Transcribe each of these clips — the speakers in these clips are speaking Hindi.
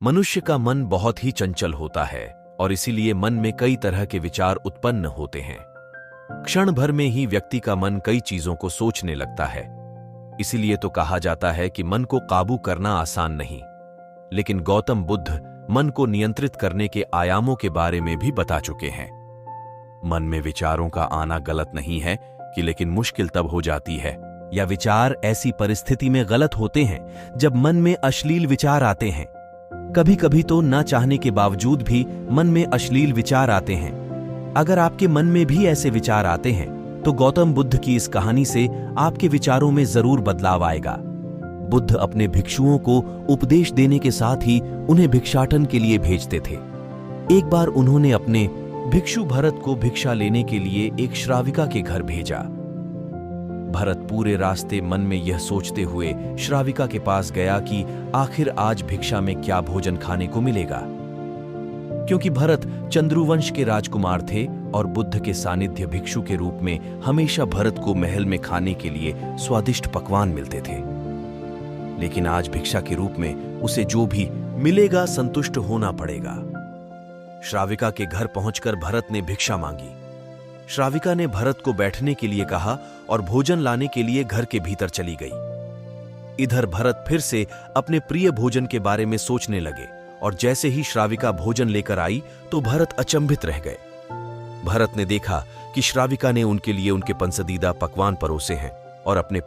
मनुष्य का मन बहुत ही चंचल होता है और इसीलिए मन में कई तरह के विचार उत्पन्न होते हैं। क्षण भर में ही व्यक्ति का मन कई चीजों को सोचने लगता है। इसीलिए तो कहा जाता है कि मन को काबू करना आसान नहीं, लेकिन गौतम बुद्ध मन को नियंत्रित करने के आयामों के बारे में भी बता चुके हैं। मन में विचारों का आना गलत नहीं है कि लेकिन मुश्किल तब हो जाती है या विचार ऐसी परिस्थिति में गलत होते हैं जब मन में अश्लील विचार आते हैं। कभी कभी तो ना चाहने के बावजूद भी मन में अश्लील विचार आते हैं। अगर आपके मन में भी ऐसे विचार आते हैं तो गौतम बुद्ध की इस कहानी से आपके विचारों में जरूर बदलाव आएगा। बुद्ध अपने भिक्षुओं को उपदेश देने के साथ ही उन्हें भिक्षाटन के लिए भेजते थे। एक बार उन्होंने अपने भिक्षु भरत को भिक्षा लेने के लिए एक श्राविका के घर भेजा। भरत पूरे रास्ते मन में यह सोचते हुए श्राविका के पास गया कि आखिर आज भिक्षा में क्या भोजन खाने को मिलेगा। क्योंकि भरत चंद्रुवंश के राजकुमार थे और बुद्ध के सानिध्य भिक्षु के रूप में हमेशा भरत को महल में खाने के लिए स्वादिष्ट पकवान मिलते थे। लेकिन आज भिक्षा के रूप में उसे जो भी मिलेगा संतुष्ट होना पड़ेगा। श्राविका के घर पहुंचकर भरत ने भिक्षा मांगी। श्राविका ने भरत को बैठने के लिए कहा और भोजन लाने के लिए घर के भीतर चली गई। इधर भरत फिर से अपने प्रिय भोजन के बारे में सोचने लगे और जैसे ही श्राविका भोजन लेकर आई तो भरत अचंभित रह गए। भरत ने देखा कि श्राविका ने उनके लिए उनके पसंदीदा पकवान परोसे हैं और अपने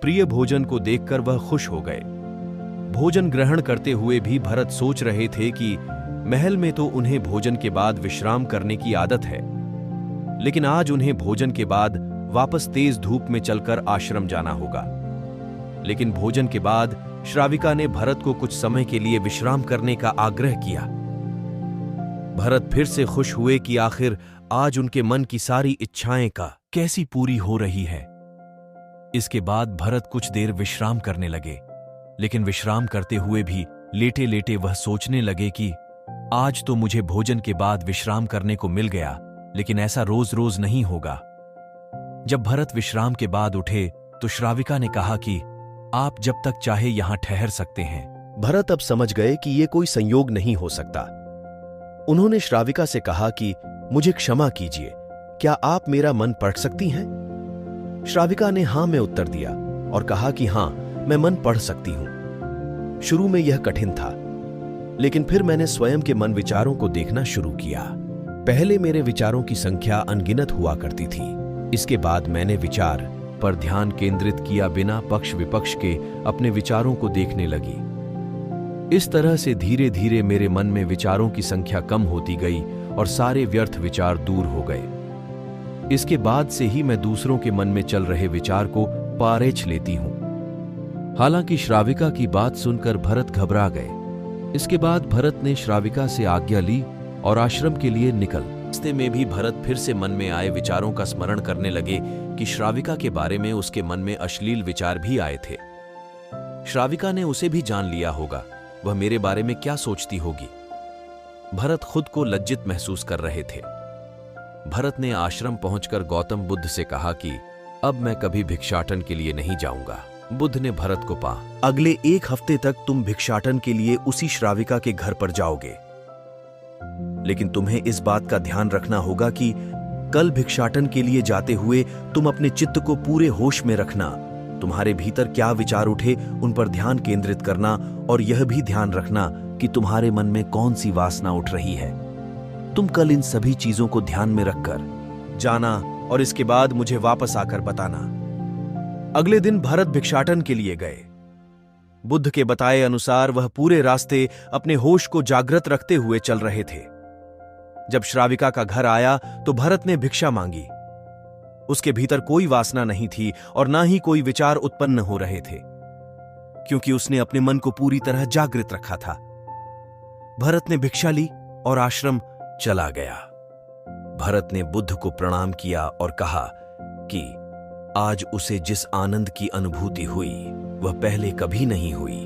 प्रिय भोजन को देखकर वह खुश हो गए। भोजन ग्रहण करते हुए भी भरत सोच रहे थे कि महल में तो उन्हें भोजन के बाद विश्राम करने की आदत है, लेकिन आज उन्हें भोजन के बाद वापस तेज धूप में चलकर आश्रम जाना होगा। लेकिन भोजन के बाद श्राविका ने भरत को कुछ समय के लिए विश्राम करने का आग्रह किया। भरत फिर से खुश हुए कि आखिर आज उनके मन की सारी इच्छाएं का कैसी पूरी हो रही है। इसके बाद भरत कुछ देर विश्राम करने लगे, लेकिन विश्राम करते हुए भी लेटे लेटे वह सोचने लगे कि आज तो मुझे भोजन के बाद विश्राम करने को मिल गया, लेकिन ऐसा रोज रोज नहीं होगा। जब भरत विश्राम के बाद उठे तो श्राविका ने कहा कि आप जब तक चाहे यहां ठहर सकते हैं। भरत अब समझ गए कि यह कोई संयोग नहीं हो सकता। उन्होंने श्राविका से कहा कि मुझे क्षमा कीजिए, क्या आप मेरा मन पढ़ सकती हैं? श्राविका ने हां में उत्तर दिया और कहा कि हां, मैं मन पढ़ सकती हूं। शुरू में यह कठिन था, लेकिन फिर मैंने स्वयं के मन विचारों को देखना शुरू किया। पहले मेरे विचारों की संख्या अनगिनत हुआ करती थी। इसके बाद मैंने विचार पर ध्यान केंद्रित किया बिना पक्ष विपक्ष के अपने विचारों को देखने लगी। इस तरह से धीरे धीरे मेरे मन में विचारों की संख्या कम होती गई और सारे व्यर्थ विचार दूर हो गए। इसके बाद से ही मैं दूसरों के मन में चल रहे विचार को पारेछ लेती हूं। हालांकि श्राविका की बात सुनकर भरत घबरा गए। इसके बाद भरत ने श्राविका से आज्ञा ली और आश्रम के लिए निकल। रास्ते में भी भरत फिर से मन में आए विचारों का स्मरण करने लगे कि श्राविका के बारे में उसके मन में अश्लील विचार भी आए थे। श्राविका ने उसे भी जान लिया होगा, वह मेरे बारे में क्या सोचती होगी। भरत खुद को लज्जित महसूस कर रहे थे। भरत ने आश्रम पहुंचकर गौतम बुद्ध से कहा कि अब मैं कभी भिक्षाटन के लिए नहीं जाऊंगा। बुद्ध ने भरत को कहा, अगले 1 हफ्ते तक तुम भिक्षाटन के लिए उसी श्राविका के घर पर जाओगे, लेकिन तुम्हें इस बात का ध्यान रखना होगा कि कल भिक्षाटन के लिए जाते हुए तुम अपने चित्त को पूरे होश में रखना। तुम्हारे भीतर क्या विचार उठे उन पर ध्यान केंद्रित करना और यह भी ध्यान रखना कि तुम्हारे मन में कौन सी वासना उठ रही है। तुम कल इन सभी चीजों को ध्यान में रखकर जाना और इसके बाद मुझे वापस आकर बताना। अगले दिन भरत भिक्षाटन के लिए गए। बुद्ध के बताए अनुसार वह पूरे रास्ते अपने होश को जागृत रखते हुए चल रहे थे। जब श्राविका का घर आया तो भरत ने भिक्षा मांगी। उसके भीतर कोई वासना नहीं थी और ना ही कोई विचार उत्पन्न हो रहे थे, क्योंकि उसने अपने मन को पूरी तरह जागृत रखा था। भरत ने भिक्षा ली और आश्रम चला गया। भरत ने बुद्ध को प्रणाम किया और कहा कि आज उसे जिस आनंद की अनुभूति हुई वह पहले कभी नहीं हुई।